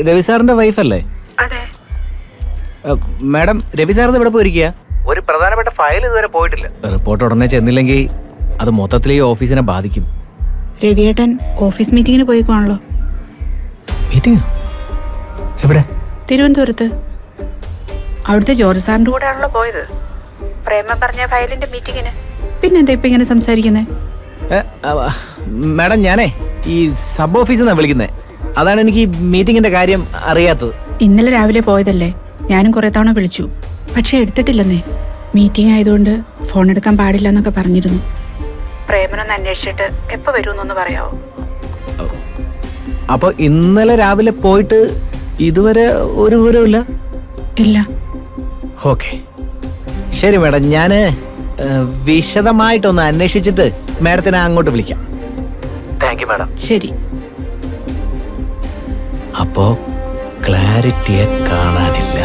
രവി സാറിന്റെ വൈഫല്ലേ? അതെ. മാഡം, രവി സാറിന് ഇവിടെ പോയിരിക്കുക. ഒരു പ്രധാനപ്പെട്ട ഫയൽ ഇതുവരെ പോയിട്ടില്ല. റിപ്പോർട്ട് ഉടനെ ചെന്നില്ലെങ്കിൽ അത് മൊത്തത്തിൽ ഈ ഓഫീസിനെ ബാധിക്കും. രവിയേട്ടൻ ഓഫീസ് മീറ്റിങ്ങിന് പോയിക്കോണല്ലോ. മീറ്റിംഗ് എവിടെ? തിരുവനന്തപുരത്ത്. അവിടുത്തെ ജോർജ് സാറിന്റെ കൂടെ ആണല്ലോ പോയത്. പ്രേമ പറഞ്ഞ ഫയലിന്റെ മീറ്റിങ്ങിന്. പിന്നെന്താ ഇപ്പൊ ഇങ്ങനെ സംസാരിക്കുന്നേ? മാഡം, ഞാനേ ഈ സബ് ഓഫീസിൽ നിന്നാണ് വിളിക്കുന്നത്. അതാണ് എനിക്ക് ഈ മീറ്റിങ്ങിന്റെ കാര്യം അറിയാത്തത്. ഇന്നലെ രാവിലെ പോയതല്ലേ, ഞാനും കുറെ തവണ വിളിച്ചു, പക്ഷെ എടുത്തിട്ടില്ലെന്നേ. മീറ്റിംഗ് ആയതുകൊണ്ട് ഫോൺ എടുക്കാൻ പാടില്ല എന്നൊക്കെ പറഞ്ഞിരുന്നു. പ്രേമനൊന്ന് അന്വേഷിച്ചിട്ട് എപ്പോ വരുമെന്നൊന്ന് പറയാവോ? അപ്പൊ ഇന്നലെ രാവിലെ പോയിട്ട് ഇതുവരെ ഒരു വിവരമില്ല? ഇല്ല. ഓക്കെ, ശരി മാഡം, ഞാൻ വിശദമായിട്ടൊന്ന് അന്വേഷിച്ചിട്ട് മാഡത്തിനെ അങ്ങോട്ട് വിളിക്കാം. Thank you madam. ശരി. അപ്പോ ക്ലാരിറ്റിയെ കാണാനില്ല.